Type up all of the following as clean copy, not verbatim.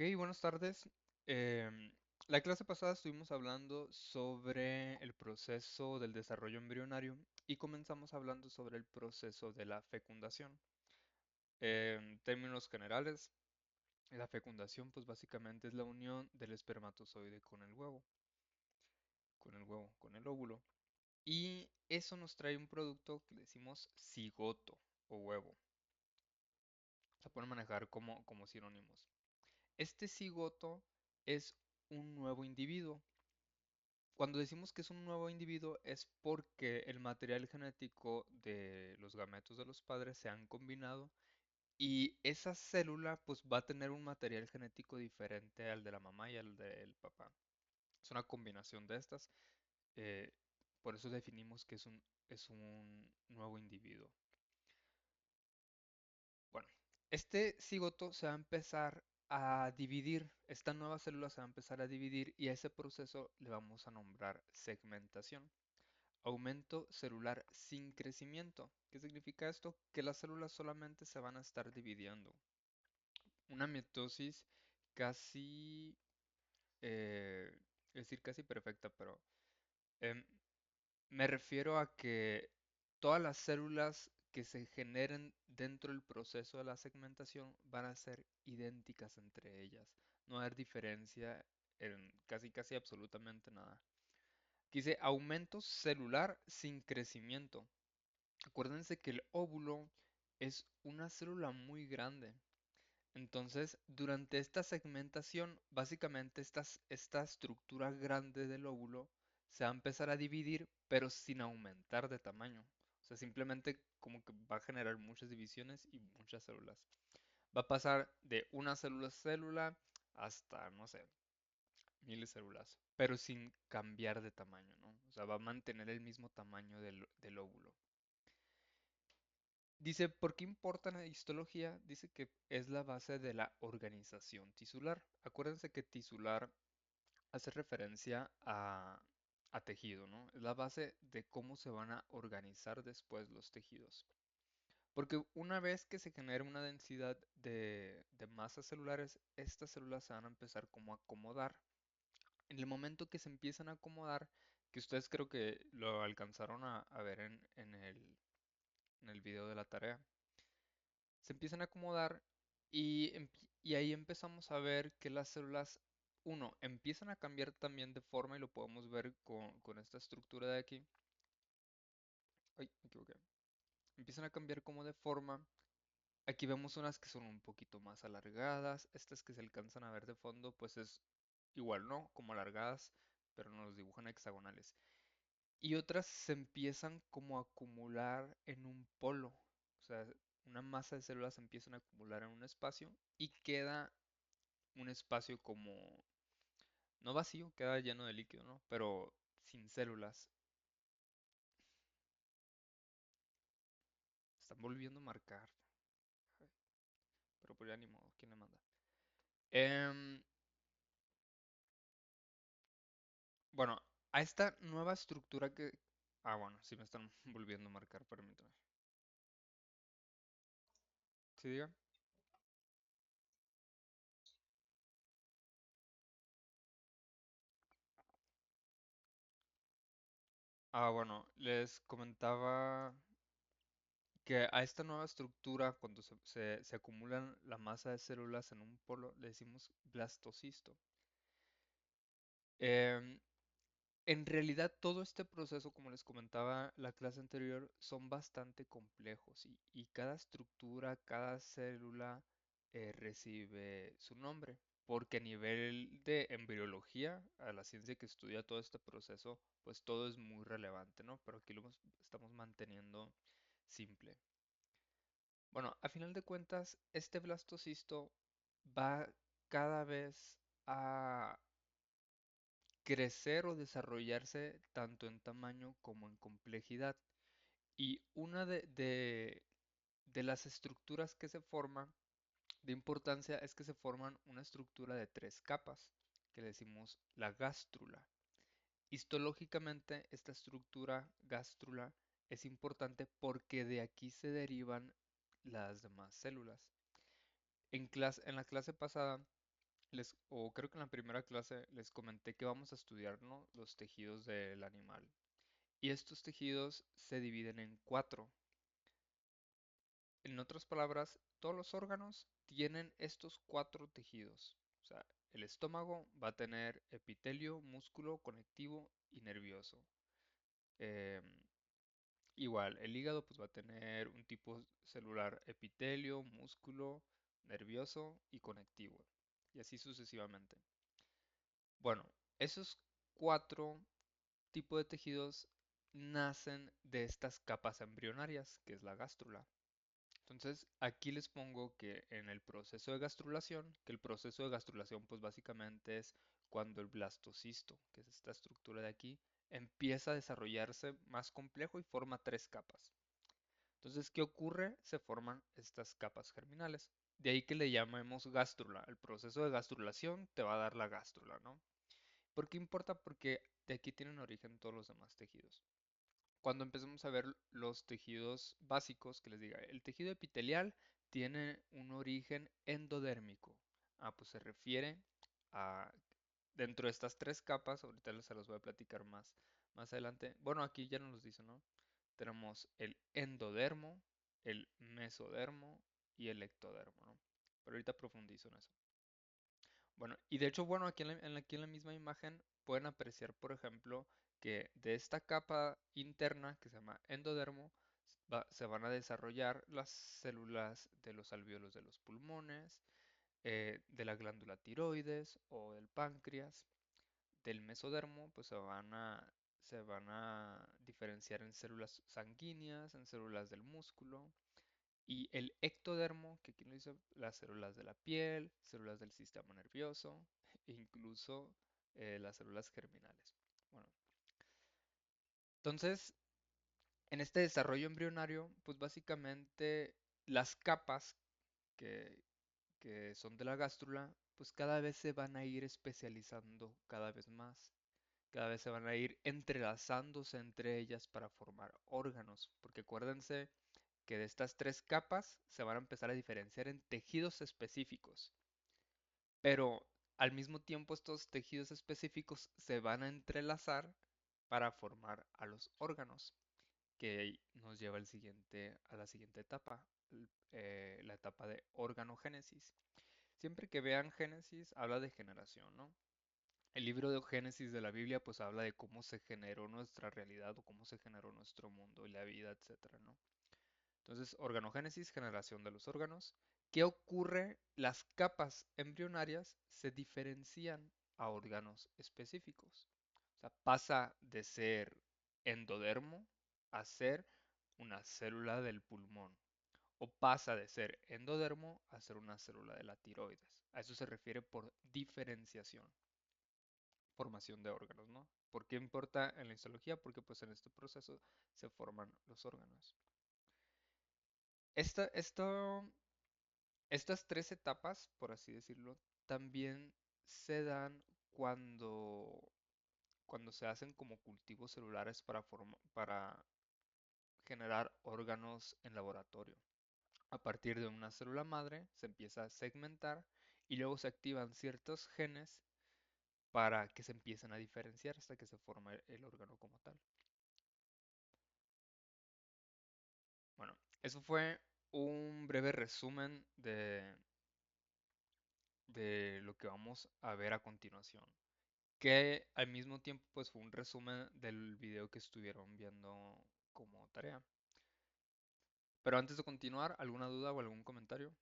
Ok, buenas tardes. Em, la clase pasada estuvimos hablando sobre el proceso del desarrollo embrionario y comenzamos hablando sobre el proceso de la fecundación. En términos generales, la fecundación pues básicamente es la unión del espermatozoide con el óvulo. Y eso nos trae un producto que le decimos cigoto o huevo. Se pueden manejar como sinónimos. Este cigoto es un nuevo individuo. Cuando decimos que es un nuevo individuo es porque el material genético de los gametos de los padres se han combinado y esa célula pues va a tener un material genético diferente al de la mamá y al del papá. Es una combinación de estas, eh, por eso definimos que es un nuevo individuo. Bueno, este cigoto se va a empezar a dividir, esta nueva célula se va a empezar a dividir y a ese proceso le vamos a nombrar segmentación. Aumento celular sin crecimiento. ¿Qué significa esto? Que las células solamente se van a estar dividiendo. Una mitosis casi, es decir, casi perfecta, pero em, me refiero a que todas las células que se generen dentro del proceso de la segmentación van a ser idénticas entre ellas. No va a haber diferencia en casi absolutamente nada. Aquí dice aumento celular sin crecimiento. Acuérdense que el óvulo es una célula muy grande. Entonces, durante esta segmentación, básicamente esta estructura grande del óvulo se va a empezar a dividir, pero sin aumentar de tamaño. O sea, simplemente como que va a generar muchas divisiones y muchas células. Va a pasar de una célula a célula hasta, no sé, miles de células, pero sin cambiar de tamaño, ¿no? O sea, va a mantener el mismo tamaño del óvulo. Dice, ¿por qué importa la histología? Dice que es la base de la organización tisular. Acuérdense que tisular hace referencia a tejido, ¿no? Es la base de cómo se van a organizar después los tejidos. Porque una vez que se genera una densidad de masas celulares, estas células se van a empezar como a acomodar. En el momento que se empiezan a acomodar, que ustedes creo que lo alcanzaron a ver en el video de la tarea, se empiezan a acomodar y ahí empezamos a ver que las células, uno, empiezan a cambiar también de forma y lo podemos ver con esta estructura de aquí. Ay, me equivoqué. Empiezan a cambiar como de forma. Aquí vemos unas que son un poquito más alargadas. Estas que se alcanzan a ver de fondo, pues es igual, ¿no? Como alargadas, pero nos dibujan hexagonales. Y otras se empiezan como a acumular en un polo. O sea, una masa de células se empiezan a acumular en un espacio y queda un espacio como, no vacío, queda lleno de líquido, ¿no? Pero sin células. Están volviendo a marcar. Ay, pero pues ya ni modo, ¿quién le manda? Em, bueno, a esta nueva estructura que... Ah, bueno, sí me están volviendo a marcar, permítame. ¿Sí diga? Ah, bueno, les comentaba que a esta nueva estructura, cuando se acumulan la masa de células en un polo, le decimos blastocisto. Em, En realidad todo este proceso, como les comentaba la clase anterior, son bastante complejos y cada estructura, cada célula recibe su nombre, porque a nivel de embriología, a la ciencia que estudia todo este proceso, pues todo es muy relevante, ¿no? Pero aquí estamos manteniendo simple. Bueno, a final de cuentas, este blastocisto va cada vez a crecer o desarrollarse tanto en tamaño como en complejidad. Y una de las estructuras que se forman de importancia es que se forman una estructura de tres capas, que le decimos la gástrula. Histológicamente, esta estructura gástrula es importante porque de aquí se derivan las demás células. En la clase pasada o creo que en la primera clase les comenté que vamos a estudiar, ¿no? Los tejidos del animal. Y estos tejidos se dividen en cuatro. En otras palabras, todos los órganos tienen estos cuatro tejidos. O sea, el estómago va a tener epitelio, músculo, conectivo y nervioso. Em, Igual, el hígado pues va a tener un tipo celular epitelio, músculo, nervioso y conectivo. Y así sucesivamente. Bueno, esos cuatro tipos de tejidos nacen de estas capas embrionarias, que es la gástrula. Entonces, aquí les pongo que en el proceso de gastrulación, que el proceso de gastrulación pues básicamente es cuando el blastocisto, que es esta estructura de aquí, empieza a desarrollarse más complejo y forma tres capas. Entonces, ¿qué ocurre? Se forman estas capas germinales. De ahí que le llamemos gástrula. El proceso de gastrulación te va a dar la gástrula, ¿no? ¿Por qué importa? Porque de aquí tienen origen todos los demás tejidos. Cuando empecemos a ver los tejidos básicos, que les diga, el tejido epitelial tiene un origen endodérmico. Ah, pues se refiere a dentro de estas tres capas, ahorita se los voy a platicar más adelante. Bueno, aquí ya nos los dice, ¿no? Tenemos el endodermo, el mesodermo y el ectodermo, ¿no? Pero ahorita profundizo en eso. Bueno, y de hecho, bueno, aquí en la misma imagen pueden apreciar, por ejemplo, que de esta capa interna que se llama endodermo, se van a desarrollar las células de los alvéolos de los pulmones, de la glándula tiroides o del páncreas. Del mesodermo, pues se van a diferenciar en células sanguíneas, en células del músculo, y el ectodermo, que aquí lo dice, las células de la piel, células del sistema nervioso, e incluso las células germinales. Bueno, entonces, en este desarrollo embrionario, pues básicamente las capas que, que son de la gástrula, pues cada vez se van a ir especializando cada vez más. Cada vez se van a ir entrelazándose entre ellas para formar órganos, porque acuérdense que de estas tres capas se van a empezar a diferenciar en tejidos específicos, pero al mismo tiempo estos tejidos específicos se van a entrelazar para formar a los órganos, que nos lleva a la siguiente etapa, la etapa de organogénesis. Siempre que vean Génesis, habla de generación, ¿no? El libro de Génesis de la Biblia pues habla de cómo se generó nuestra realidad o cómo se generó nuestro mundo y la vida, etcétera, ¿no? Entonces, organogénesis, generación de los órganos. ¿Qué ocurre? Las capas embrionarias se diferencian a órganos específicos. O sea, pasa de ser endodermo a ser una célula del pulmón. O pasa de ser endodermo a ser una célula de la tiroides. A eso se refiere por diferenciación, formación de órganos, ¿no? ¿Por qué importa en la histología? Porque pues en este proceso se forman los órganos. Esta, esto, Estas tres etapas, por así decirlo, también se dan cuando se hacen como cultivos celulares para generar órganos en laboratorio. A partir de una célula madre se empieza a segmentar y luego se activan ciertos genes para que se empiecen a diferenciar hasta que se forma el órgano como tal. Bueno, eso fue un breve resumen de lo que vamos a ver a continuación, que al mismo tiempo pues fue un resumen del video que estuvieron viendo como tarea. Pero antes de continuar, ¿alguna duda o algún comentario?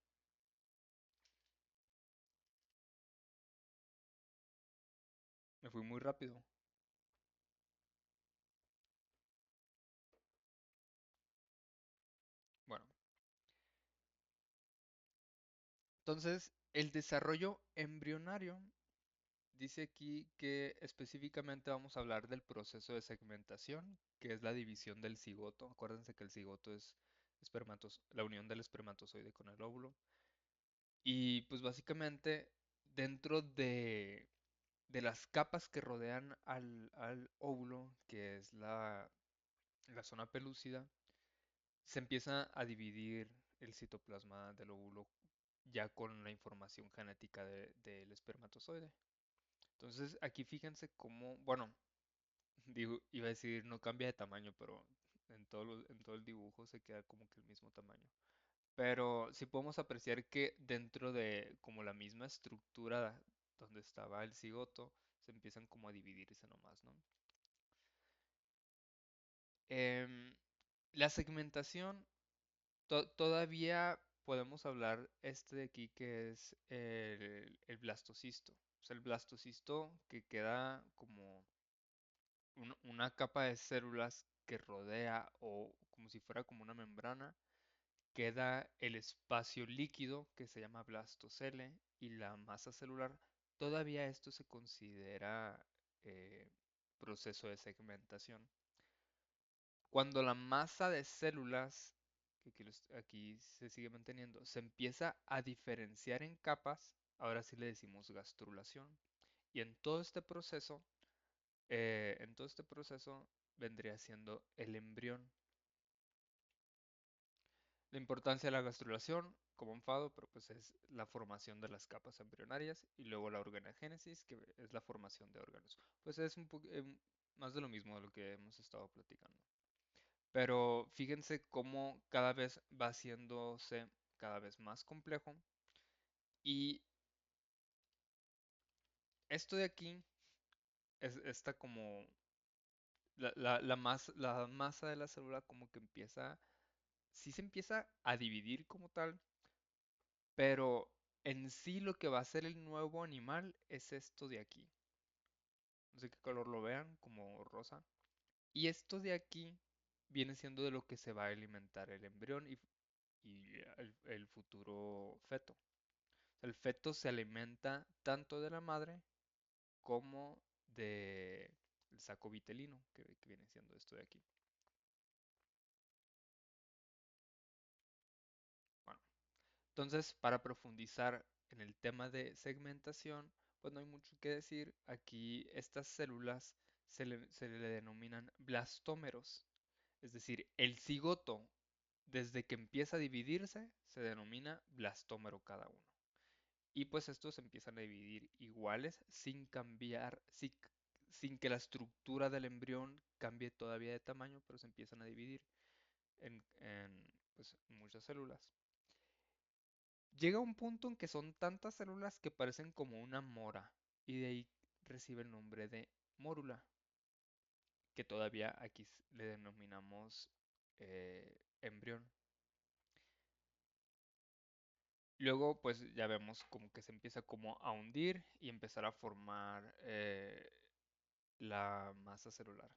Me fui muy rápido. Bueno, entonces el desarrollo embrionario dice aquí que específicamente vamos a hablar del proceso de segmentación, que es la división del cigoto. Acuérdense que el cigoto es la unión del espermatozoide con el óvulo. Y pues básicamente dentro de las capas que rodean al óvulo, que es la zona pelúcida, se empieza a dividir el citoplasma del óvulo ya con la información genética del espermatozoide. Entonces, aquí fíjense cómo, bueno, digo, iba a decir no cambia de tamaño, pero en todo el dibujo se queda como que el mismo tamaño. Pero sí podemos apreciar que dentro de como la misma estructura donde estaba el cigoto, se empiezan como a dividirse nomás, ¿no? Em, la segmentación, todavía podemos hablar de aquí que es el blastocisto. O sea, el blastocisto que queda como una capa de células que rodea o como si fuera como una membrana, queda el espacio líquido que se llama blastocele y la masa celular. Todavía esto se considera eh, proceso de segmentación. Cuando la masa de células, que aquí se sigue manteniendo, se empieza a diferenciar en capas, ahora sí le decimos gastrulación. Y en todo este proceso vendría siendo el embrión. La importancia de la gastrulación, como enfado, pero pues es la formación de las capas embrionarias y luego la organogénesis, que es la formación de órganos. Pues es un poco más de lo mismo de lo que hemos estado platicando. Pero fíjense cómo cada vez va haciéndose cada vez más complejo. Y esto de aquí es esta como la masa de la célula como que empieza, sí se empieza a dividir como tal, pero en sí lo que va a ser el nuevo animal es esto de aquí. No sé qué color lo vean, como rosa. Y esto de aquí viene siendo de lo que se va a alimentar el embrión y el futuro feto. El feto se alimenta tanto de la madre como del saco vitelino, que viene siendo esto de aquí. Bueno, entonces, para profundizar en el tema de segmentación, pues no hay mucho que decir. Aquí estas células se le denominan blastómeros. Es decir, el cigoto, desde que empieza a dividirse, se denomina blastómero cada uno. Y pues estos se empiezan a dividir iguales sin cambiar, sin que la estructura del embrión cambie todavía de tamaño, pero se empiezan a dividir pues, muchas células. Llega un punto en que son tantas células que parecen como una mora, y de ahí recibe el nombre de mórula, que todavía aquí le denominamos embrión. Luego, pues ya vemos como que se empieza como a hundir y empezar a formar la masa celular.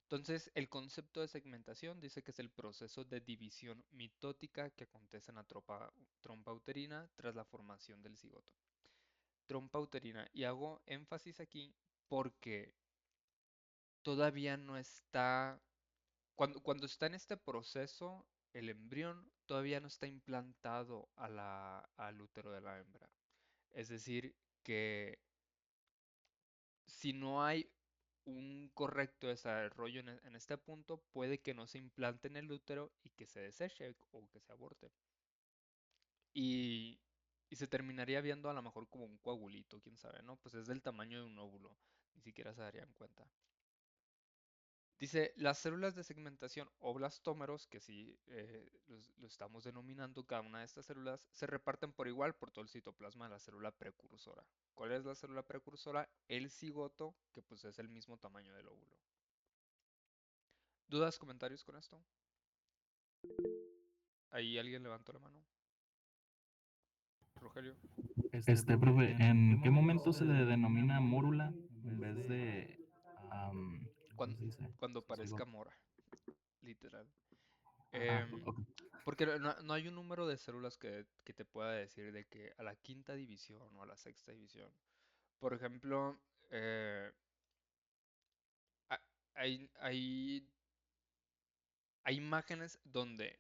Entonces, el concepto de segmentación dice que es el proceso de división mitótica que acontece en la trompa uterina tras la formación del cigoto. Trompa uterina, y hago énfasis aquí porque todavía no está, cuando está en este proceso, el embrión todavía no está implantado al útero de la hembra. Es decir, que si no hay un correcto desarrollo en este punto, puede que no se implante en el útero y que se deseche o que se aborte. Y, y se terminaría viendo a lo mejor como un coagulito, quién sabe, ¿no? Pues es del tamaño de un óvulo, ni siquiera se darían cuenta. Dice, las células de segmentación o blastómeros, que sí lo estamos denominando, cada una de estas células se reparten por igual por todo el citoplasma de la célula precursora. ¿Cuál es la célula precursora? El cigoto, que pues es el mismo tamaño del óvulo. ¿Dudas, comentarios con esto? Ahí alguien levantó la mano. Rogelio. Profe, ¿en qué momento se le denomina mórula en vez de, ¿cómo Cuando, se dice? cuando parezca Cigoto. mora, literal. Ah, Em, ok. porque no hay un número de células que te pueda decir de que a la quinta división o a la sexta división. Por ejemplo, ha- hay, hay, hay imágenes donde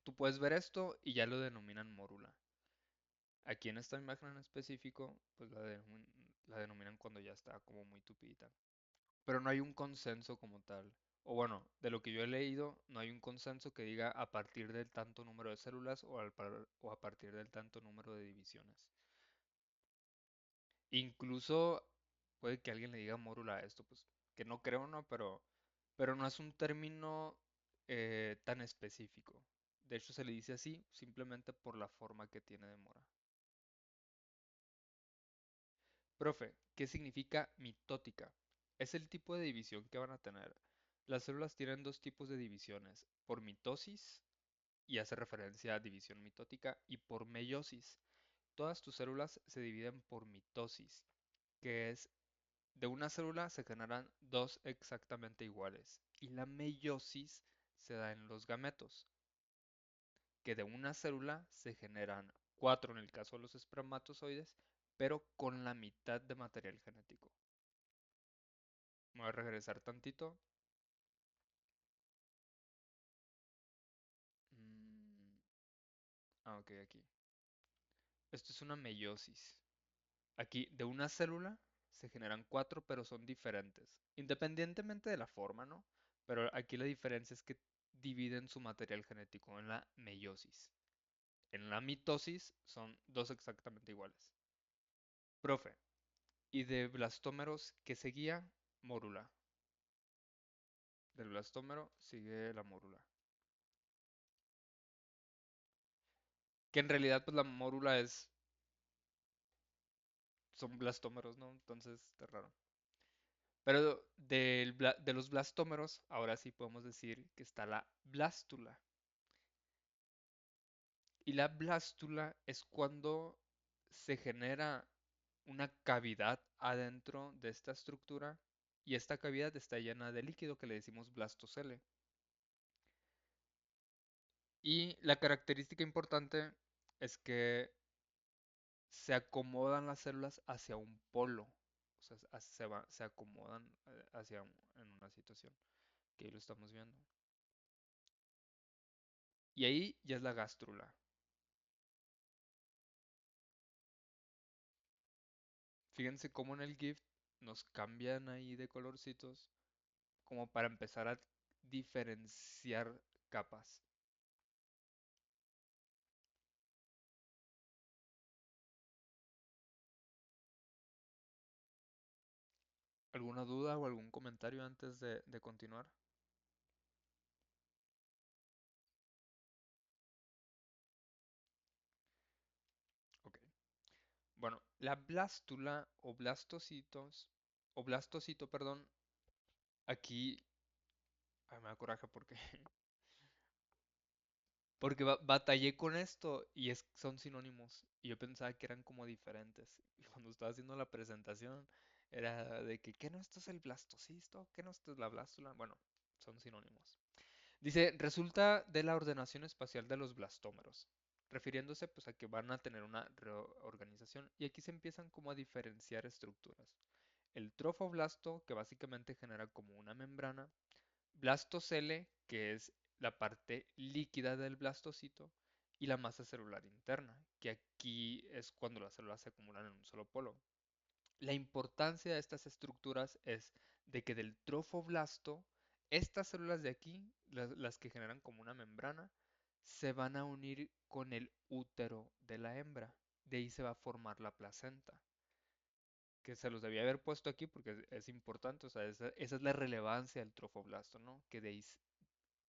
tú puedes ver esto y ya lo denominan mórula. Aquí en esta imagen en específico, pues la denominan cuando ya está como muy tupidita. Pero no hay un consenso como tal. O bueno, de lo que yo he leído, no hay un consenso que diga a partir del tanto número de células o a partir del tanto número de divisiones. Incluso puede que alguien le diga mórula a esto, pues que no creo, ¿no? Pero no es un término tan específico. De hecho, se le dice así simplemente por la forma que tiene de mora. Profe, ¿qué significa mitótica? Es el tipo de división que van a tener. Las células tienen dos tipos de divisiones, por mitosis, y hace referencia a división mitótica, y por meiosis. Todas tus células se dividen por mitosis, que es de una célula se generan dos exactamente iguales, y la meiosis se da en los gametos, que de una célula se generan cuatro en el caso de los espermatozoides, pero con la mitad de material genético. Me voy a regresar tantito. Mm, ok, aquí. Esto es una meiosis. Aquí, de una célula se generan cuatro, pero son diferentes, independientemente de la forma, ¿no? Pero aquí la diferencia es que dividen su material genético en la meiosis. En la mitosis son dos exactamente iguales. Profe, ¿y de blastómeros qué seguía? Mórula. Del blastómero sigue la mórula. Que en realidad, pues la mórula son blastómeros, ¿no? Entonces está raro. Pero de los blastómeros, ahora sí podemos decir que está la blástula. Y la blástula es cuando se genera una cavidad adentro de esta estructura y esta cavidad está llena de líquido que le decimos blastocele. Y la característica importante es que se acomodan las células hacia un polo. O sea, se acomodan en una situación que ahí lo estamos viendo. Y ahí ya es la gástrula. Fíjense cómo en el GIF nos cambian ahí de colorcitos como para empezar a diferenciar capas. ¿Alguna duda o algún comentario antes de continuar? Ok. Bueno, la blástula o blastocito, perdón, aquí me da coraje porque batallé con esto y son sinónimos y yo pensaba que eran como diferentes. Y cuando estaba haciendo la presentación era de que, ¿qué no esto es el blastocisto? ¿Qué no esto es la blástula? Bueno, son sinónimos. Dice, resulta de la ordenación espacial de los blastómeros, refiriéndose pues a que van a tener una reorganización y aquí se empiezan como a diferenciar estructuras. El trofoblasto, que básicamente genera como una membrana, blastocele, que es la parte líquida del blastocito, y la masa celular interna, que aquí es cuando las células se acumulan en un solo polo. La importancia de estas estructuras es de que del trofoblasto, estas células de aquí, las que generan como una membrana, se van a unir con el útero de la hembra. De ahí se va a formar la placenta. Que se los debía haber puesto aquí porque es importante, o sea, esa es la relevancia del trofoblasto, ¿no? Que de ahí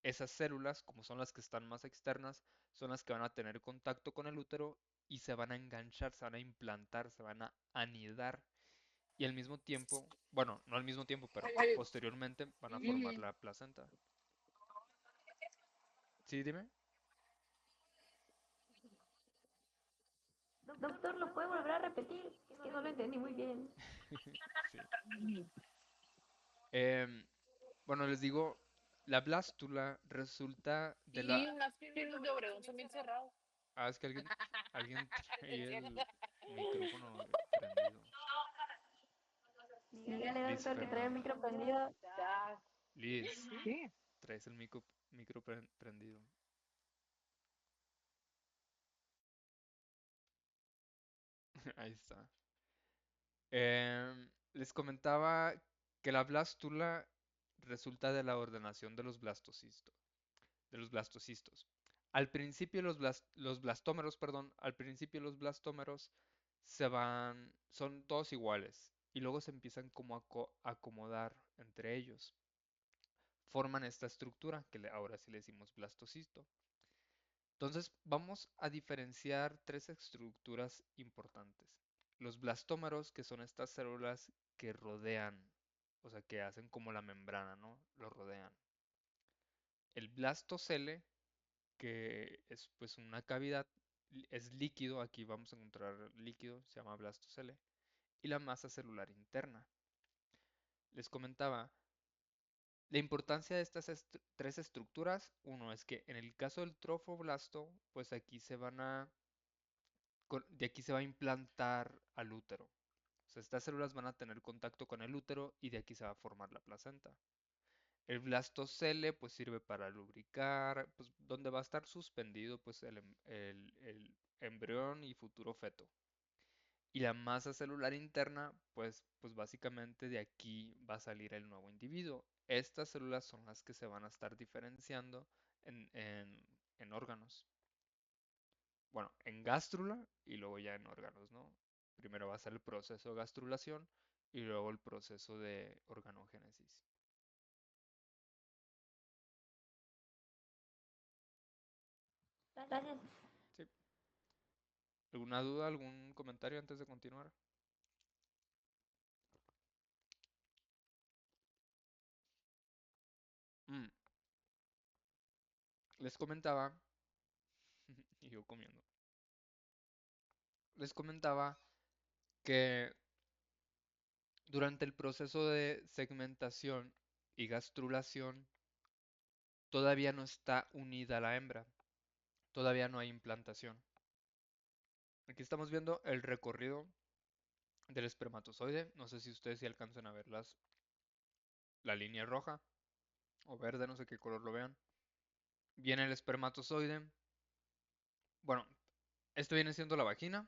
esas células, como son las que están más externas, son las que van a tener contacto con el útero y se van a enganchar, se van a implantar, se van a anidar y al mismo tiempo, bueno, no al mismo tiempo, pero posteriormente van a formar la placenta. Sí, dime. Doctor, ¿lo puede volver a repetir? Es que no lo entendí muy bien. Sí. Em, bueno, les digo, la blástula resulta de Y la... unas piernas de Obregón son bien cerrados. Ah, es que alguien trae el micrófono prendido. Dígale, Liz doctor, que trae el Fernanda. micro prendido. Ya. Liz, ¿Qué? traes el micro prendido. Ahí está. Les comentaba que la blástula resulta de la ordenación de los blastocistos. Al principio los blastómeros, perdón, al principio los blastómeros son todos iguales y luego se empiezan como a acomodar entre ellos. Forman esta estructura que ahora sí le decimos blastocisto. Entonces vamos a diferenciar tres estructuras importantes. Los blastómeros, que son estas células que rodean, o sea, que hacen como la membrana, ¿no? Lo rodean. El blastocele, que es pues una cavidad, es líquido, aquí vamos a encontrar líquido, se llama blastocele, y la masa celular interna. Les comentaba, la importancia de estas tres estructuras, uno es que en el caso del trofoblasto, pues aquí de aquí se va a implantar al útero. O sea, estas células van a tener contacto con el útero y de aquí se va a formar la placenta. El blastocele pues sirve para lubricar, pues donde va a estar suspendido pues el embrión y futuro feto. Y la masa celular interna pues básicamente de aquí va a salir el nuevo individuo. Estas células son las que se van a estar diferenciando en órganos. Bueno, en gástrula y luego ya en órganos, ¿no? Primero va a ser el proceso de gastrulación y luego el proceso de organogénesis. Gracias. Sí. ¿Alguna duda, algún comentario antes de continuar? Mm, Les comentaba, y yo comiendo, les comentaba que durante el proceso de segmentación y gastrulación todavía no está unida la hembra, todavía no hay implantación. Aquí estamos viendo el recorrido del espermatozoide. No sé si ustedes sí alcanzan a ver la línea roja o verde, no sé qué color lo vean. Viene el espermatozoide. Bueno, esto viene siendo la vagina,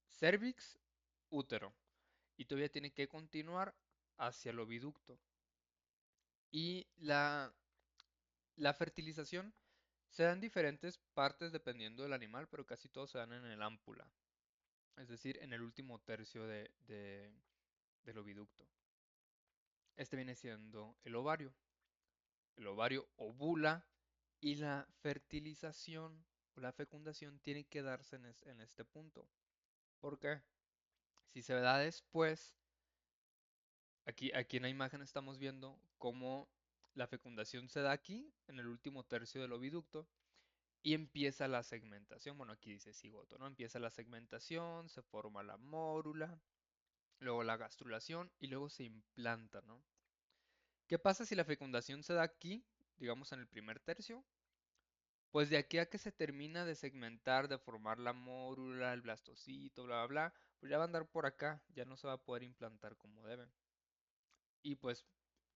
cervix, útero. Y todavía tiene que continuar hacia el oviducto. Y la fertilización se da en diferentes partes dependiendo del animal, pero casi todos se dan en el ámpula. Es decir, en el último tercio del oviducto. Este viene siendo el ovario. El ovario ovula y la fertilización o la fecundación tiene que darse en este punto. ¿Por qué? Si se da después, aquí en la imagen estamos viendo cómo la fecundación se da aquí, en el último tercio del oviducto, y empieza la segmentación. Bueno, aquí dice cigoto, ¿no? Empieza la segmentación, se forma la mórula, luego la gastrulación y luego se implanta, ¿no? ¿Qué pasa si la fecundación se da aquí, digamos en el primer tercio? Pues de aquí a que se termina de segmentar, de formar la mórula, el blastocito, bla, bla, bla, pues ya va a andar por acá, ya no se va a poder implantar como debe. Y pues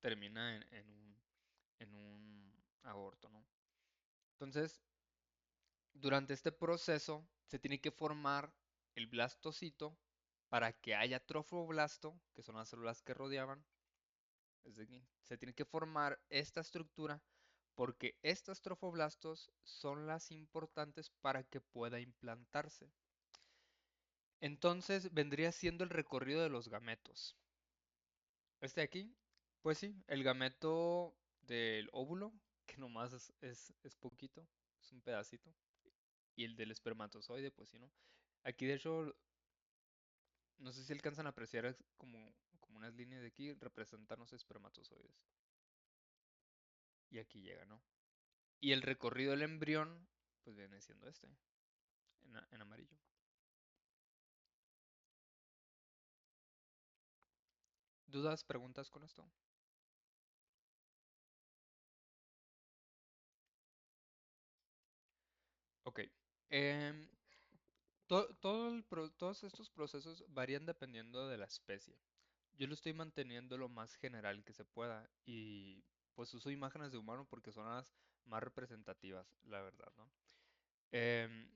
termina en un aborto, ¿no? Entonces, durante este proceso se tiene que formar el blastocito para que haya trofoblasto, que son las células que rodeaban. Es decir, se tiene que formar esta estructura porque estas trofoblastos son las importantes para que pueda implantarse. Entonces vendría siendo el recorrido de los gametos. Este de aquí, pues sí, el gameto del óvulo, que nomás es poquito, es un pedacito. Y el del espermatozoide, pues sí, ¿no? Aquí de hecho, no sé si alcanzan a apreciar como unas líneas de aquí, representan los espermatozoides. Y aquí llega, ¿no? Y el recorrido del embrión, pues viene siendo este, en amarillo. ¿Dudas, preguntas con esto? Ok. em, todos estos procesos varían dependiendo de la especie. Yo lo estoy manteniendo lo más general que se pueda y pues uso imágenes de humano porque son las más representativas, la verdad, ¿no? Em,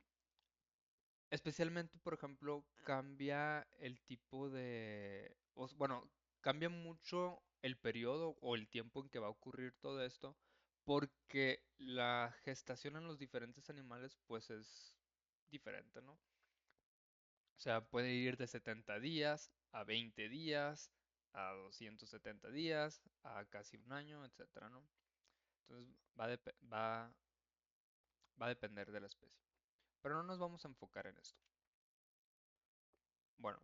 Especialmente, por ejemplo, cambia el tipo de... bueno, cambia mucho el periodo o el tiempo en que va a ocurrir todo esto, porque la gestación en los diferentes animales pues es diferente, ¿no? O sea, puede ir de 70 días a 20 días, a 270 días, a casi un año, etcétera, ¿no? Entonces va a depender de la especie. Pero no nos vamos a enfocar en esto. Bueno,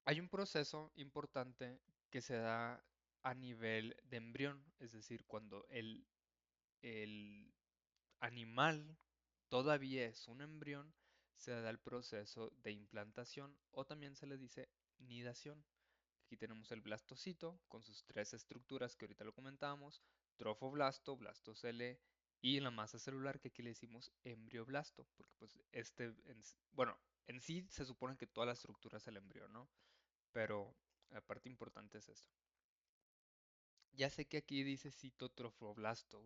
hay un proceso importante que se da a nivel de embrión, es decir, cuando el animal todavía es un embrión, se da el proceso de implantación o también se le dice nidación. Aquí tenemos el blastocito con sus tres estructuras que ahorita lo comentábamos, trofoblasto, blastocele y la masa celular que aquí le decimos embrioblasto, porque pues bueno, en sí se supone que toda la estructura es el embrión, ¿no? Pero la parte importante es esto. Ya sé que aquí dice citotrofoblasto,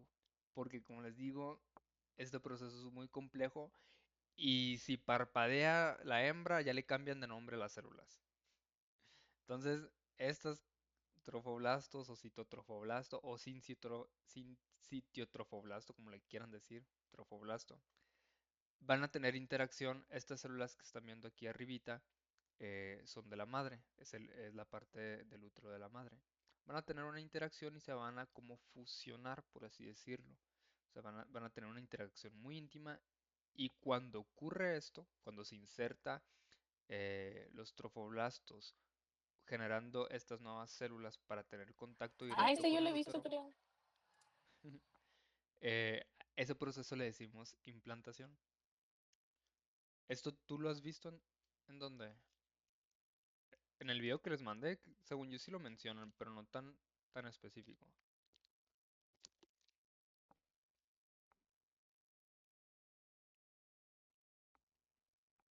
porque como les digo, este proceso es muy complejo y si parpadea la hembra ya le cambian de nombre a las células. Entonces, estas trofoblastos o citotrofoblasto o sincitiotrofoblasto, como le quieran decir, trofoblasto, van a tener interacción. Estas células que están viendo aquí arribita son de la madre, es la parte del útero de la madre. Van a tener una interacción y se van a como fusionar, por así decirlo. O sea, van a tener una interacción muy íntima y cuando ocurre esto, cuando se inserta los trofoblastos generando estas nuevas células para tener contacto Ah, directo este yo con lo el he visto, útero, creo. eh, ese proceso le decimos implantación. ¿Esto tú lo has visto en dónde? En el video que les mandé, según yo sí lo mencionan, pero no tan específico.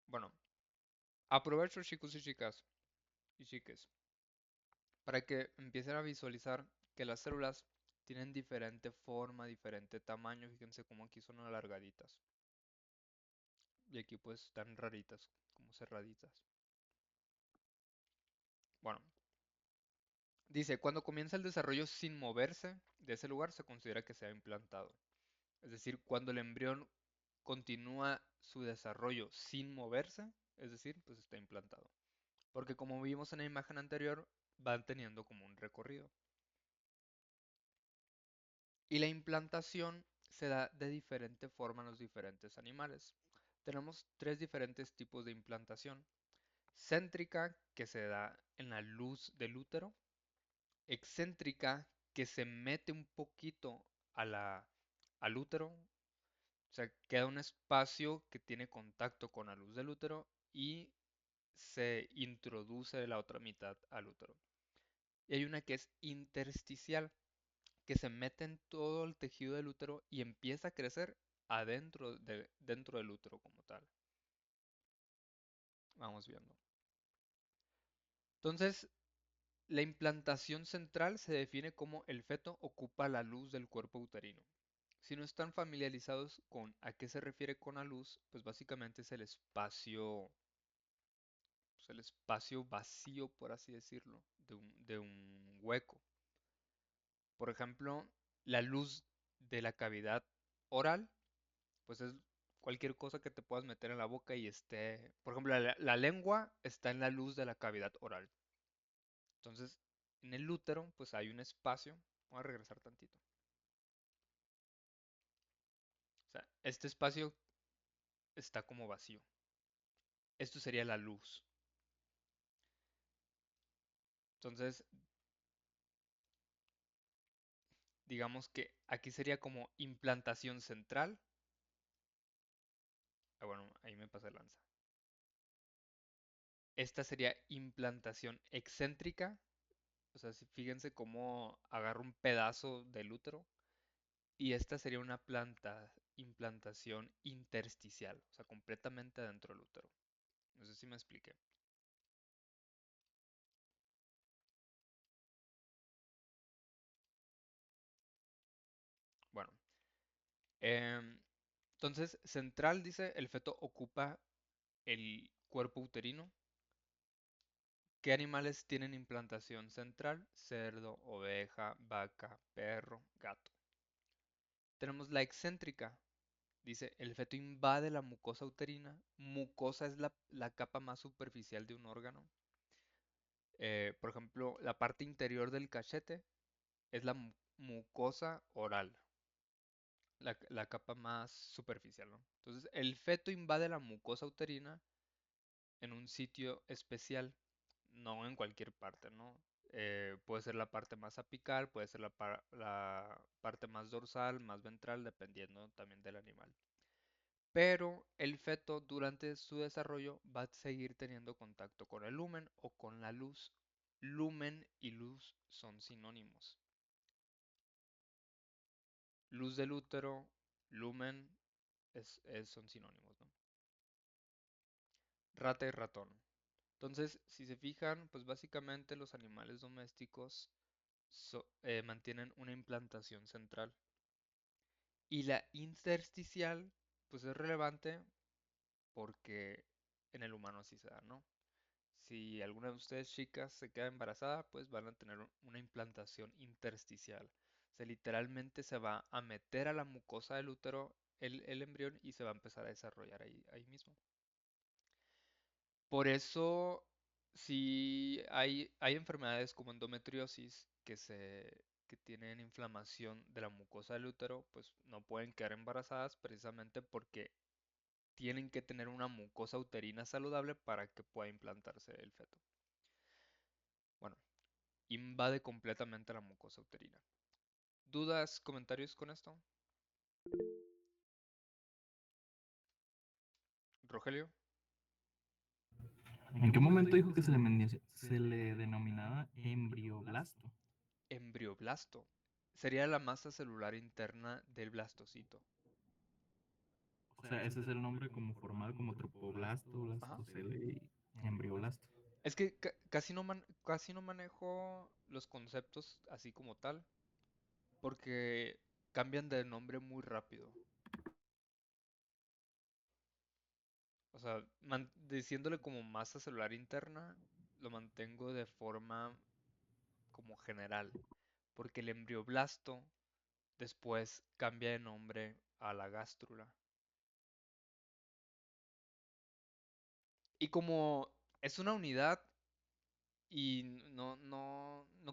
Bueno, aprovecho chicos y chicas y chiques para que empiecen a visualizar que las células tienen diferente forma, diferente tamaño. Fíjense cómo aquí son alargaditas y aquí pues están raritas, como cerraditas. Bueno, dice, cuando comienza el desarrollo sin moverse de ese lugar se considera que se ha implantado. Es decir, cuando el embrión continúa su desarrollo sin moverse, es decir, pues está implantado. Porque como vimos en la imagen anterior, van teniendo como un recorrido. Y la implantación se da de diferente forma en los diferentes animales. Tenemos tres diferentes tipos de implantación. Céntrica, que se da en la luz del útero. Excéntrica, que se mete un poquito al útero. O sea, queda un espacio que tiene contacto con la luz del útero y se introduce la otra mitad al útero. Y hay una que es intersticial, que se mete en todo el tejido del útero y empieza a crecer dentro del útero como tal. Vamos viendo. Entonces, la implantación central se define como el feto ocupa la luz del cuerpo uterino. Si no están familiarizados con a qué se refiere con la luz, pues básicamente es el espacio vacío, por así decirlo, de un hueco. Por ejemplo, la luz de la cavidad oral, pues es cualquier cosa que te puedas meter en la boca y esté, por ejemplo, la lengua está en la luz de la cavidad oral. Entonces, en el útero, pues hay un espacio. Voy a regresar tantito. O sea, este espacio está como vacío. Esto sería la luz. Entonces, digamos que aquí sería como implantación central. Ah, bueno, ahí me pasé lanza. Esta sería implantación excéntrica. O sea, fíjense cómo agarro un pedazo del útero. Y esta sería una implantación intersticial. O sea, completamente dentro del útero. No sé si me expliqué. Bueno, em, entonces, central dice, el feto ocupa el cuerpo uterino. ¿Qué animales tienen implantación central? Cerdo, oveja, vaca, perro, gato. Tenemos la excéntrica. Dice, el feto invade la mucosa uterina. Mucosa es la capa más superficial de un órgano. Por ejemplo, la parte interior del cachete es la mucosa oral, la capa más superficial, ¿no? Entonces, el feto invade la mucosa uterina en un sitio especial, no en cualquier parte, ¿no? Puede ser la parte más apical, puede ser la parte más dorsal, más ventral, dependiendo también del animal. Pero el feto durante su desarrollo va a seguir teniendo contacto con el lumen o con la luz. Lumen y luz son sinónimos. Luz del útero, lumen, son sinónimos, ¿no? Rata y ratón. Entonces, si se fijan, pues básicamente los animales domésticos mantienen una implantación central. Y la intersticial, pues es relevante porque en el humano así se da, ¿no? Si alguna de ustedes chicas se queda embarazada, pues van a tener una implantación intersticial. O sea, literalmente se va a meter a la mucosa del útero el embrión y se va a empezar a desarrollar ahí mismo. Por eso, si hay enfermedades como endometriosis que tienen inflamación de la mucosa del útero, pues no pueden quedar embarazadas precisamente porque tienen que tener una mucosa uterina saludable para que pueda implantarse el feto. Bueno, invade completamente la mucosa uterina. ¿Dudas, comentarios con esto? Rogelio, ¿En qué momento dijo que se le denominaba embrioblasto? embrioblasto. Sería la masa celular interna del blastocito. O sea, ese es el nombre como formal, como tropoblasto, Ajá. blastocele y embrioblasto. Es que casi no manejo los conceptos así como tal, porque cambian de nombre muy rápido. O sea, diciéndole como masa celular interna, lo mantengo de forma como general, porque el embrioblasto después cambia de nombre a la gástrula. Y como es una unidad y no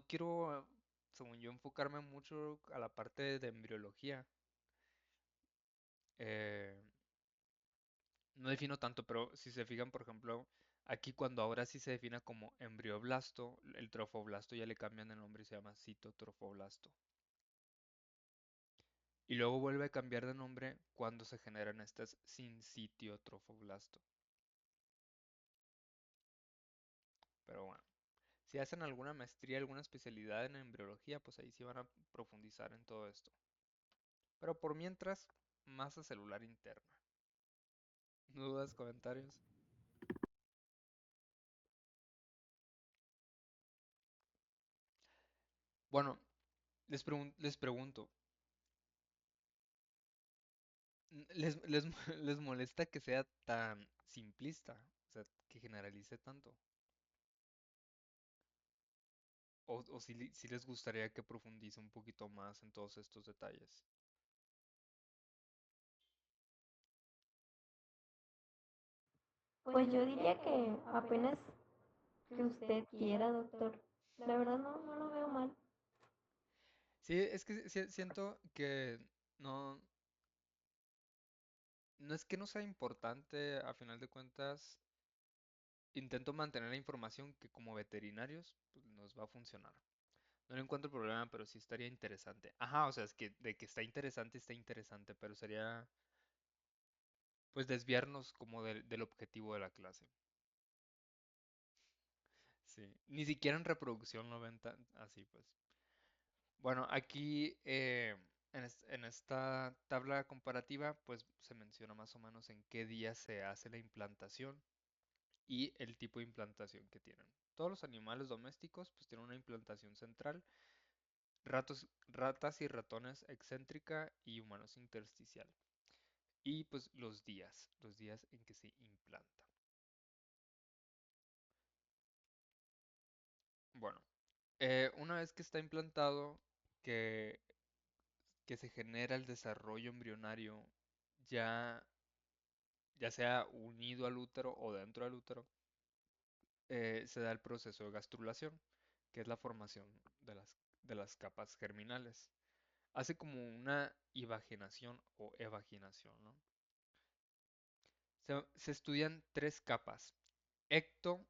quiero, según yo, enfocarme mucho a la parte de embriología. eh, no defino tanto, pero si se fijan, por ejemplo, aquí cuando ahora sí se define como embrioblasto, el trofoblasto ya le cambian el nombre y se llama citotrofoblasto. Y luego vuelve a cambiar de nombre cuando se generan estas sin sitio trofoblasto. Pero bueno, si hacen alguna maestría, alguna especialidad en embriología, pues ahí sí van a profundizar en todo esto. Pero por mientras, masa celular interna. ¿Dudas, comentarios? Bueno, les pregunto, ¿les molesta que sea tan simplista? O sea, que generalice tanto. O si les gustaría que profundice un poquito más en todos estos detalles. Pues yo diría que apenas que usted quiera, doctor. La verdad no lo veo mal. Sí, es que siento que no, no es que no sea importante, a final de cuentas, intento mantener la información que como veterinarios pues, nos va a funcionar. No le encuentro problema, pero sí estaría interesante. Ajá, o sea, es que de que está interesante, pero sería pues desviarnos como del objetivo de la clase. Sí, ni siquiera en reproducción lo ven tan así, pues. Bueno, aquí en esta tabla comparativa, pues se menciona más o menos en qué día se hace la implantación y el tipo de implantación que tienen. Todos los animales domésticos pues tienen una implantación central, ratas y ratones excéntrica y humanos intersticial. Y pues los días en que se implanta. Bueno, una vez que está implantado, que, que se genera el desarrollo embrionario, ya, ya sea unido al útero o dentro del útero, se da el proceso de gastrulación, que es la formación de las capas germinales. Hace como una invaginación o evaginación, ¿no? Se estudian tres capas: ecto,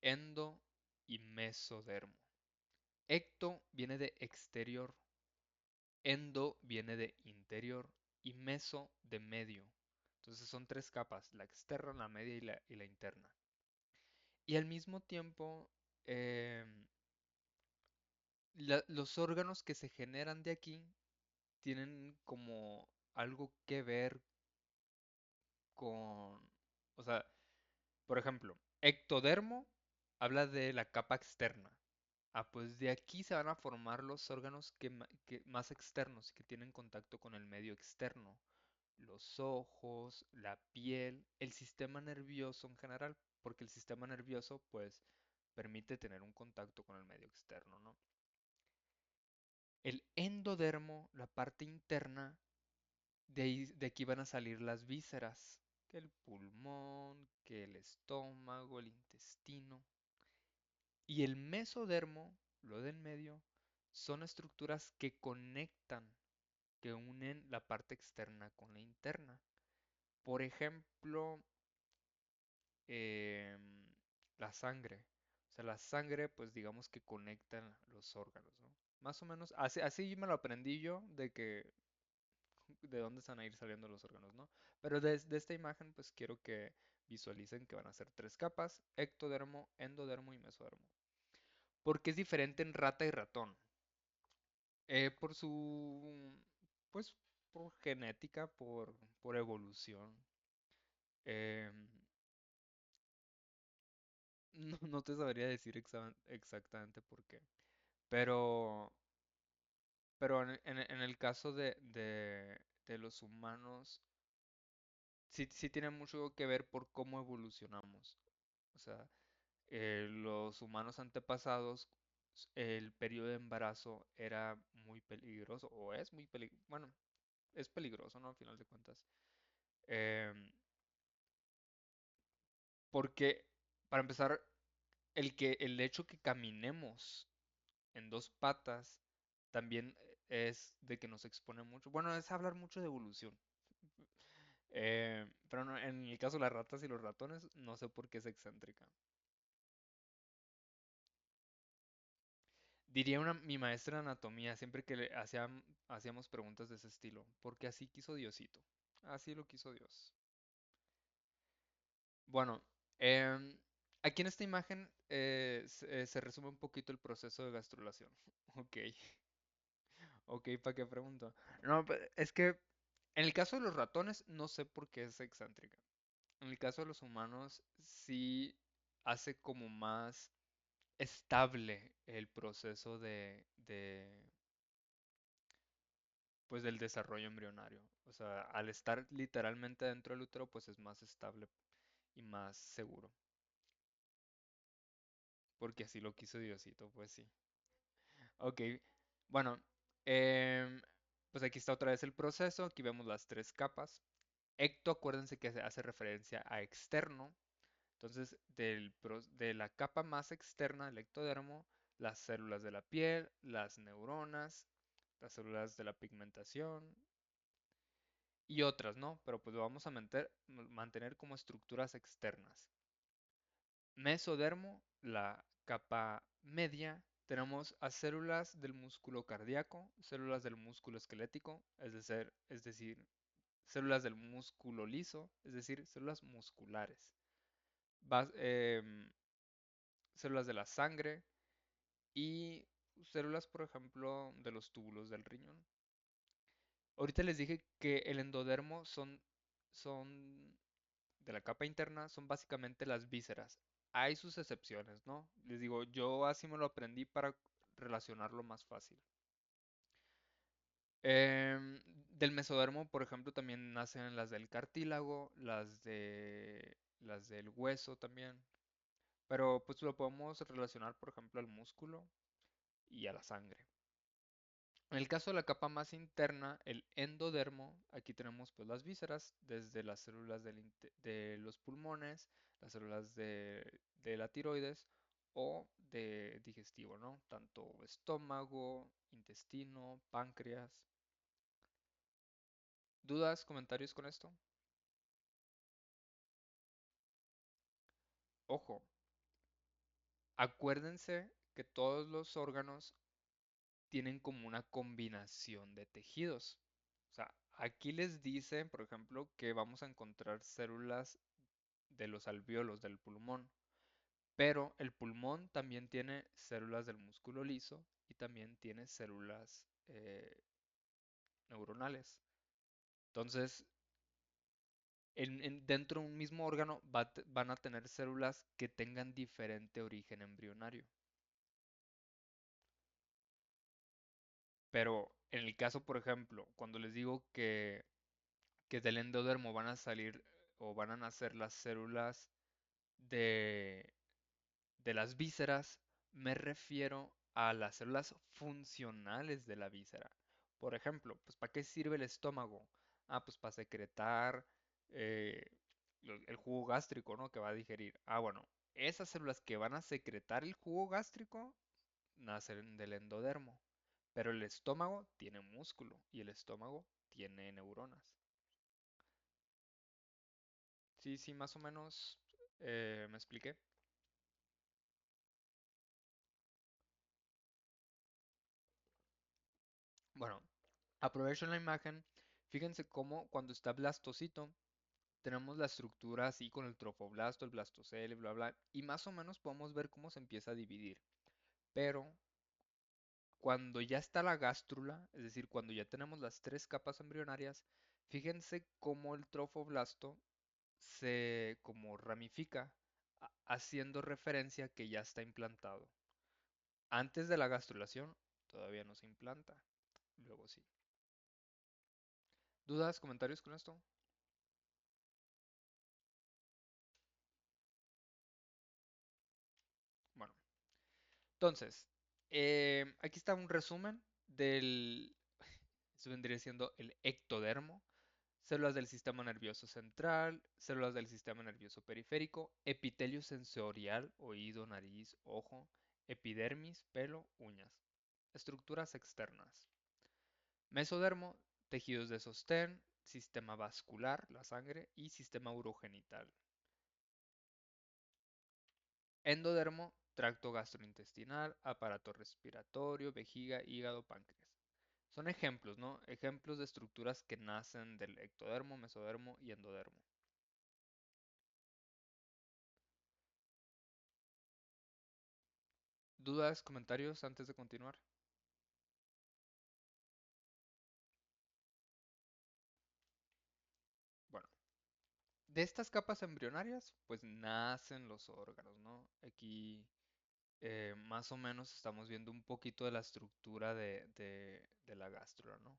endo y mesodermo. Ecto viene de exterior, endo viene de interior y meso de medio. Entonces son tres capas: la externa, la media y la interna. Y al mismo tiempo, em, los órganos que se generan de aquí tienen como algo que ver con, o sea, por ejemplo, ectodermo habla de la capa externa. Ah, pues de aquí se van a formar los órganos que más externos, que tienen contacto con el medio externo. Los ojos, la piel, el sistema nervioso en general, porque el sistema nervioso pues permite tener un contacto con el medio externo, ¿no? El endodermo, la parte interna, de aquí van a salir las vísceras, que el pulmón, que el estómago, el intestino. Y el mesodermo, lo del medio, son estructuras que conectan, que unen la parte externa con la interna. Por ejemplo, em, la sangre. O sea, la sangre, pues digamos que conectan los órganos, ¿no? Más o menos, así me lo aprendí yo, de dónde se van a ir saliendo los órganos, ¿no? Pero desde esta imagen, pues quiero que visualicen que van a ser tres capas: ectodermo, endodermo y mesodermo. ¿Por qué es diferente en rata y ratón? Por su, pues, por genética, por evolución. Em, no te sabría decir exactamente por qué. Pero, pero en el caso de los humanos, sí tiene mucho que ver por cómo evolucionamos. O sea, los humanos antepasados, el periodo de embarazo era muy peligroso, o es muy peligroso, bueno, es peligroso, ¿no? Al final de cuentas. Em, Porque, para empezar, el hecho que caminemos en dos patas también es de que nos expone mucho. Bueno, es hablar mucho de evolución. Pero en el caso de las ratas y los ratones, no sé por qué es excéntrica. Diría mi maestra de anatomía, siempre que hacíamos preguntas de ese estilo: porque así quiso Diosito. Así lo quiso Dios. Bueno, aquí en esta imagen se resume un poquito el proceso de gastrulación. Ok, ok, ¿para qué pregunto? No, es que en el caso de los ratones no sé por qué es excéntrica. En el caso de los humanos sí hace como más estable el proceso pues del desarrollo embrionario. O sea, al estar literalmente dentro del útero, pues es más estable y más seguro. Porque así lo quiso Diosito, pues sí. Ok, bueno, em, pues aquí está otra vez el proceso. Aquí vemos las tres capas. Ecto, acuérdense que se hace referencia a externo. Entonces, de la capa más externa del ectodermo, las células de la piel, las neuronas, las células de la pigmentación y otras, ¿no? Pero pues lo vamos a mantener como estructuras externas. Mesodermo, la capa media, tenemos a células del músculo cardíaco, células del músculo esquelético, es decir, células del músculo liso, es decir, células musculares, Vas- em, células de la sangre y células, por ejemplo, de los túbulos del riñón. Ahorita les dije que el endodermo son de la capa interna, son básicamente las vísceras. Hay sus excepciones, ¿no? Les digo, yo así me lo aprendí para relacionarlo más fácil. Del mesodermo, por ejemplo, también nacen las del cartílago, las del hueso también. Pero pues lo podemos relacionar, por ejemplo, al músculo y a la sangre. En el caso de la capa más interna, el endodermo, aquí tenemos pues las vísceras, desde las células de los pulmones, las células de la tiroides o de digestivo, ¿no? Tanto estómago, intestino, páncreas. ¿Dudas, comentarios con esto? Ojo, acuérdense que todos los órganos tienen como una combinación de tejidos. O sea, aquí les dicen, por ejemplo, que vamos a encontrar células de los alvéolos del pulmón, pero el pulmón también tiene células del músculo liso y también tiene células neuronales. Entonces, dentro de un mismo órgano van a tener células que tengan diferente origen embrionario. Pero en el caso, por ejemplo, cuando les digo que del endodermo van a salir o van a nacer las células de, de las vísceras, me refiero a las células funcionales de la víscera. Por ejemplo, pues ¿para qué sirve el estómago? Ah, pues para secretar eh, el jugo gástrico, ¿no? Que va a digerir. Ah, bueno, esas células que van a secretar el jugo gástrico nacen del endodermo. Pero el estómago tiene músculo y el estómago tiene neuronas. Sí, sí, más o menos me expliqué. Bueno, aprovecho la imagen. Fíjense cómo cuando está blastocito tenemos la estructura así con el trofoblasto, el blastocele, bla, bla, y más o menos podemos ver cómo se empieza a dividir. Pero cuando ya está la gástrula, es decir, cuando ya tenemos las tres capas embrionarias, fíjense cómo el trofoblasto se como ramifica, haciendo referencia que ya está implantado. Antes de la gastrulación todavía no se implanta, luego sí. ¿Dudas, comentarios con esto? Bueno, entonces, aquí está un resumen del, eso vendría siendo el ectodermo, células del sistema nervioso central, células del sistema nervioso periférico, epitelio sensorial, oído, nariz, ojo, epidermis, pelo, uñas. Estructuras externas. Mesodermo, tejidos de sostén, sistema vascular, la sangre, y sistema urogenital. Endodermo, tracto gastrointestinal, aparato respiratorio, vejiga, hígado, páncreas. Son ejemplos, ¿no? Ejemplos de estructuras que nacen del ectodermo, mesodermo y endodermo. ¿Dudas, comentarios antes de continuar? Bueno, de estas capas embrionarias, pues nacen los órganos, ¿no? Aquí más o menos estamos viendo un poquito de la estructura de la gástrula, ¿no?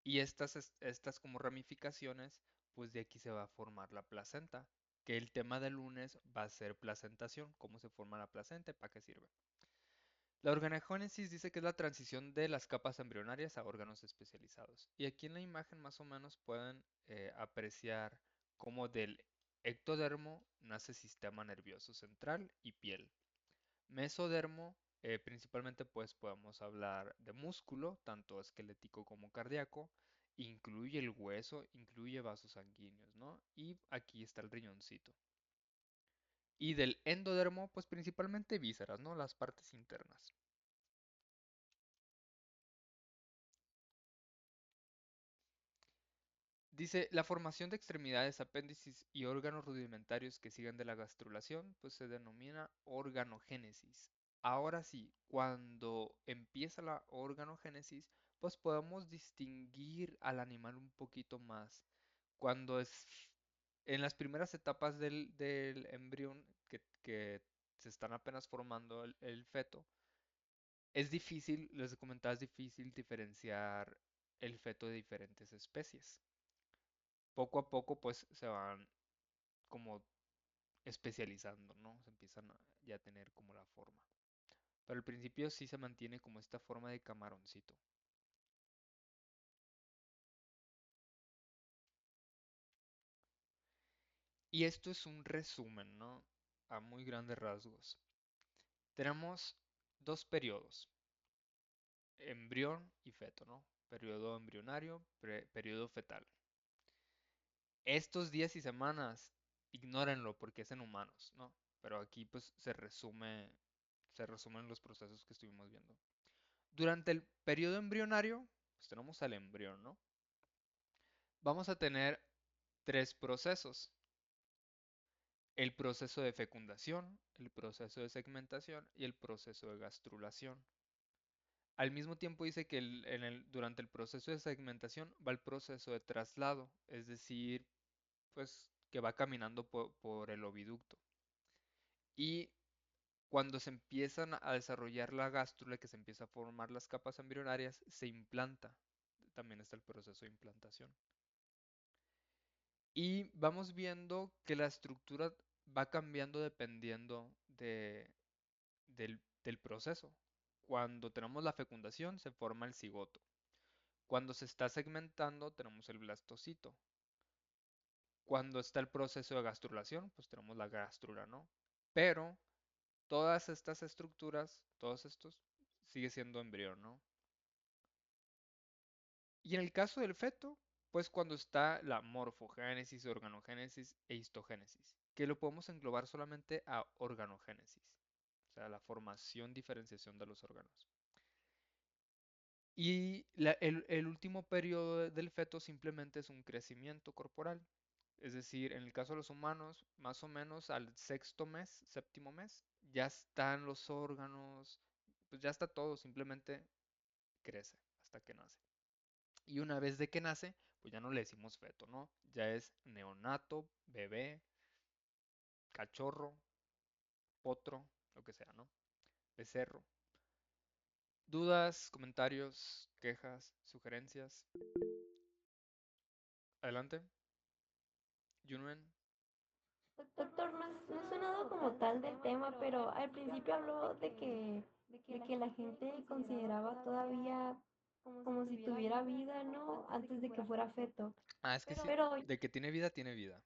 Y estas como ramificaciones, pues de aquí se va a formar la placenta, que el tema del lunes va a ser placentación, cómo se forma la placenta y para qué sirve. La organogénesis dice que es la transición de las capas embrionarias a órganos especializados. Y aquí en la imagen más o menos pueden apreciar cómo del ectodermo nace sistema nervioso central y piel. Mesodermo, principalmente pues podemos hablar de músculo, tanto esquelético como cardíaco, incluye el hueso, incluye vasos sanguíneos, ¿no? Y aquí está el riñoncito. Y del endodermo, pues principalmente vísceras, ¿no? Las partes internas. Dice, la formación de extremidades, apéndices y órganos rudimentarios que siguen de la gastrulación, pues se denomina organogénesis. Ahora sí, cuando empieza la organogénesis, pues podemos distinguir al animal un poquito más. Cuando es en las primeras etapas del embrión que se están apenas formando el feto, es difícil, les comentaba, es difícil diferenciar el feto de diferentes especies. Poco a poco pues se van como especializando, ¿no? Se empiezan ya a tener como la forma. Pero al principio sí se mantiene como esta forma de camaroncito. Y esto es un resumen, ¿no? A muy grandes rasgos. Tenemos dos periodos, embrión y feto, ¿no? Periodo embrionario, periodo fetal. Estos días y semanas, ignórenlo porque es en humanos, ¿no? Pero aquí pues se resumen los procesos que estuvimos viendo. Durante el periodo embrionario, pues tenemos al embrión, ¿no? Vamos a tener tres procesos. El proceso de fecundación, el proceso de segmentación y el proceso de gastrulación. Al mismo tiempo dice que durante el proceso de segmentación va el proceso de traslado, es decir, pues que va caminando por el oviducto. Y cuando se empiezan a desarrollar la gástrula, que se empieza a formar las capas embrionarias, se implanta. También está el proceso de implantación. Y vamos viendo que la estructura va cambiando dependiendo del proceso. Cuando tenemos la fecundación, se forma el cigoto. Cuando se está segmentando, tenemos el blastocito. Cuando está el proceso de gastrulación, pues tenemos la gástrula, ¿no? Pero todas estas estructuras, todos estos, sigue siendo embrión, ¿no? Y en el caso del feto, pues cuando está la morfogénesis, organogénesis e histogénesis, que lo podemos englobar solamente a organogénesis, o sea, la formación, diferenciación de los órganos. Y el último periodo del feto simplemente es un crecimiento corporal. Es decir, en el caso de los humanos, más o menos al sexto mes, séptimo mes, ya están los órganos, pues ya está todo, simplemente crece hasta que nace. Y una vez de que nace, pues ya no le decimos feto, ¿no? Ya es neonato, bebé, cachorro, potro, lo que sea, ¿no? Becerro. ¿Dudas, comentarios, quejas, sugerencias? Adelante. Junuen. Doctor, no he sonado como tal del tema, pero al principio habló de que la gente consideraba todavía como si tuviera vida, ¿no? Antes de que fuera feto. Ah, es que sí, Pero, de que tiene vida, tiene vida.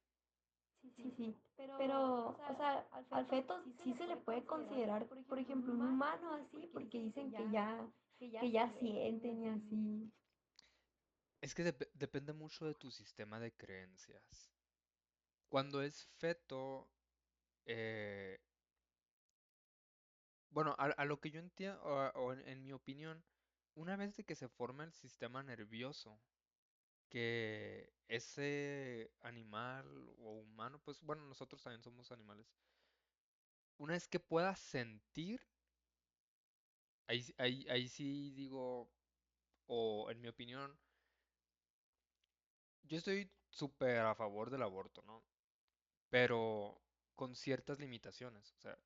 sí, sí. Pero, o sea, al feto sí se le puede considerar, por ejemplo, un humano así, porque dicen que ya sienten y así. Es que depende mucho de tu sistema de creencias. Cuando es feto, eh, bueno, a lo que yo entiendo, o en mi opinión, una vez de que se forma el sistema nervioso, que ese animal o humano, pues bueno, nosotros también somos animales, una vez que pueda sentir, ahí sí digo, o en mi opinión, yo estoy súper a favor del aborto, ¿no? Pero con ciertas limitaciones, o sea,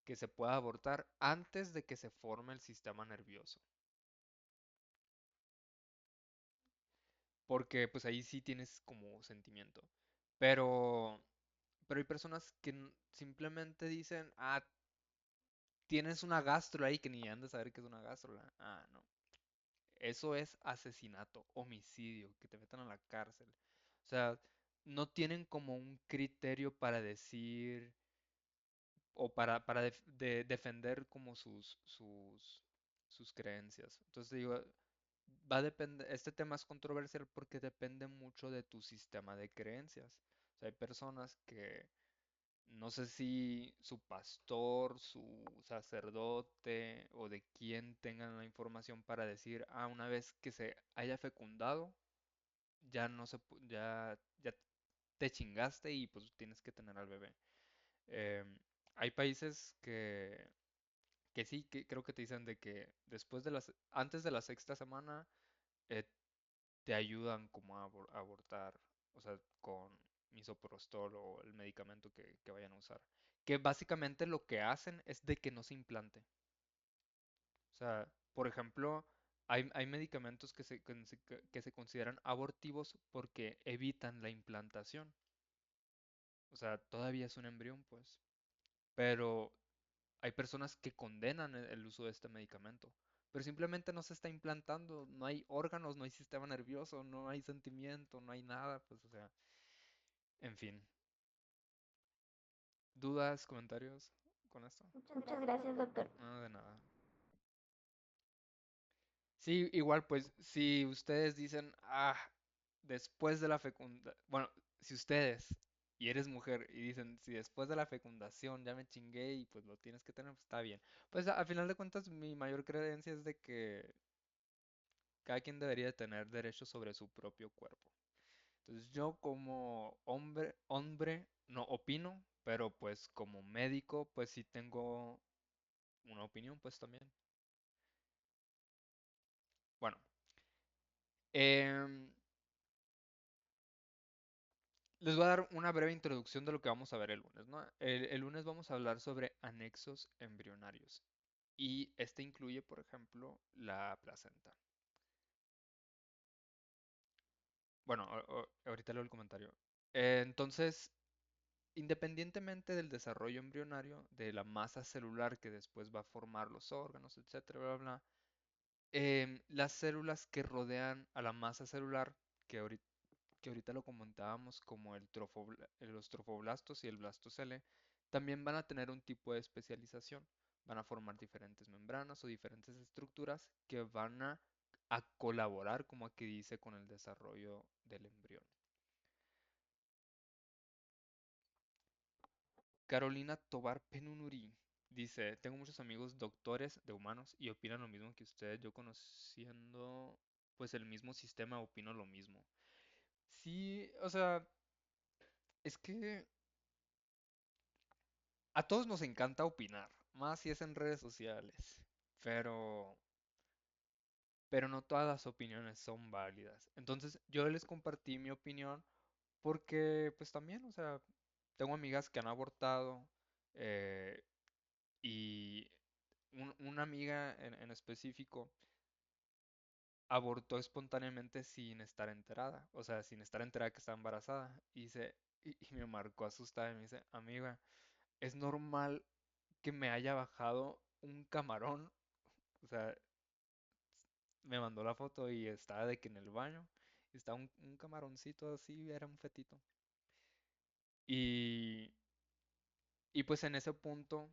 que se pueda abortar antes de que se forme el sistema nervioso. Porque pues ahí sí tienes como sentimiento. Pero, pero hay personas que simplemente dicen, ah, tienes una gastro ahí que ni han de saber qué es una gastro. Ah, no. Eso es asesinato, homicidio, que te metan a la cárcel. O sea, no tienen como un criterio para decir o para defender como sus creencias. Entonces digo, va a depender, este tema es controversial porque depende mucho de tu sistema de creencias. O sea, hay personas que no sé si su pastor, su sacerdote o de quién tengan la información para decir, ah, una vez que se haya fecundado, ya no ya te chingaste y pues tienes que tener al bebé. Em, Hay países que sí, que creo que te dicen de que antes de la sexta semana, eh, te ayudan como a abortar, o sea, con misoprostol o el medicamento que vayan a usar. Que básicamente lo que hacen es de que no se implante. O sea, por ejemplo, hay medicamentos que se consideran abortivos porque evitan la implantación. O sea, todavía es un embrión, pues. Pero hay personas que condenan el uso de este medicamento. Pero simplemente no se está implantando, no hay órganos, no hay sistema nervioso, no hay sentimiento, no hay nada, pues, o sea, en fin. ¿Dudas, comentarios con esto? Muchas gracias, doctor. No, de nada. Sí, igual pues si ustedes dicen, después de la bueno, si ustedes y eres mujer y dicen, si después de la fecundación ya me chingué y pues lo tienes que tener, pues está bien. Pues a final de cuentas mi mayor creencia es de que cada quien debería de tener derecho sobre su propio cuerpo. Entonces yo como hombre no opino, pero pues como médico pues sí tengo una opinión pues también. Bueno, em, les voy a dar una breve introducción de lo que vamos a ver el lunes, ¿no? El lunes vamos a hablar sobre anexos embrionarios y este incluye, por ejemplo, la placenta. Bueno, ahorita leo el comentario. Entonces, independientemente del desarrollo embrionario, de la masa celular que después va a formar los órganos, etcétera, bla, bla, bla, las células que rodean a la masa celular, que ahorita lo comentábamos como los trofoblastos y el blastocele, también van a tener un tipo de especialización. Van a formar diferentes membranas o diferentes estructuras que van a colaborar, como aquí dice, con el desarrollo del embrión. Carolina Tobar Penunuri dice, tengo muchos amigos doctores de humanos y opinan lo mismo que ustedes. Yo conociendo pues el mismo sistema opino lo mismo. Sí, o sea, es que a todos nos encanta opinar, más si es en redes sociales, pero, pero no todas las opiniones son válidas. Entonces yo les compartí mi opinión porque pues también, o sea, tengo amigas que han abortado eh, y una amiga en específico abortó espontáneamente sin estar enterada, o sea, sin estar enterada que estaba embarazada y me marcó asustada y me dice, amiga, es normal que me haya bajado un camarón. O sea, me mandó la foto y estaba de que en el baño estaba un camaroncito así, era un fetito. Y, y pues en ese punto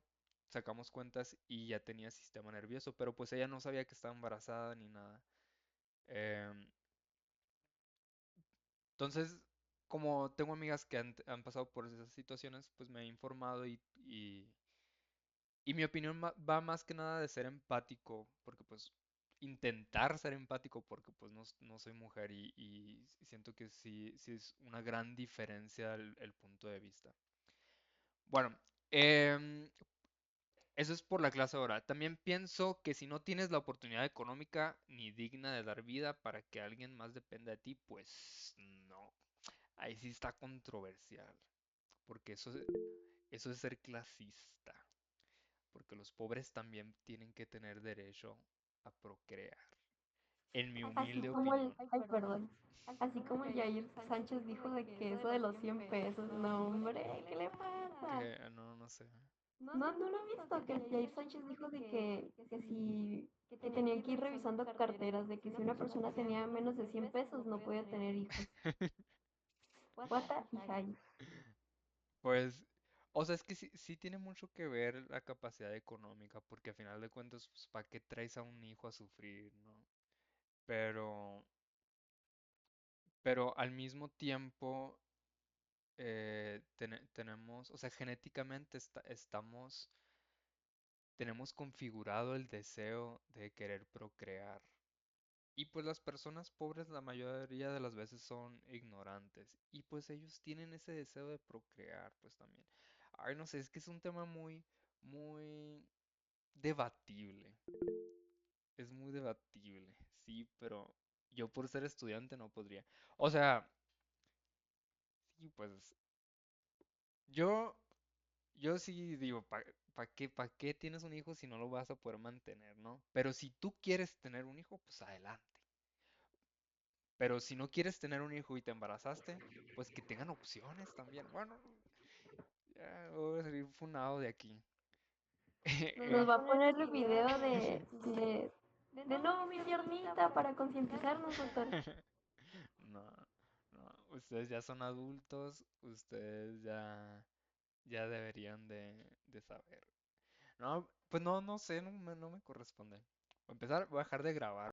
sacamos cuentas y ya tenía sistema nervioso, pero pues ella no sabía que estaba embarazada ni nada. Em, entonces, como tengo amigas que han pasado por esas situaciones, pues me he informado y mi opinión va más que nada de ser empático, porque pues intentar ser empático, porque pues no soy mujer y siento que sí es una gran diferencia el punto de vista. Bueno, em, eso es por la clase ahora. También pienso que si no tienes la oportunidad económica ni digna de dar vida para que alguien más dependa de ti, pues no. Ahí sí está controversial, porque eso es ser clasista. Porque los pobres también tienen que tener derecho a procrear, en mi Así humilde como opinión. ay, perdón, así como el Jair Sánchez dijo de que eso de los 100 pesos, no hombre, ¿qué le pasa? Que no sé. No lo he visto, que el Jair Sánchez dijo de que si, que tenían que ir revisando carteras, de que si una persona tenía menos de 100 pesos no podía tener hijos. What the hell? Pues, o sea, es que sí tiene mucho que ver la capacidad económica, porque a final de cuentas, pues, ¿para qué traes a un hijo a sufrir, no? Pero, pero al mismo tiempo, tenemos, o sea, genéticamente tenemos configurado el deseo de querer procrear. Y pues las personas pobres la mayoría de las veces son ignorantes. Y pues ellos tienen ese deseo de procrear, pues también. Ay, no sé, es que es un tema muy debatible. Es muy debatible, sí, pero yo por ser estudiante no podría. O sea, sí, pues yo, yo sí digo, ¿para qué tienes un hijo si no lo vas a poder mantener, no? Pero si tú quieres tener un hijo, pues adelante. Pero si no quieres tener un hijo y te embarazaste, pues que tengan opciones también. Bueno, Ya voy a salir funado de aquí. Nos va a poner el video de no, mi piernita, para concientizarnos, doctor. No, no, ustedes ya son adultos, ustedes ya deberían de saber. No, pues no sé, no me corresponde. Para empezar, voy a dejar de grabar.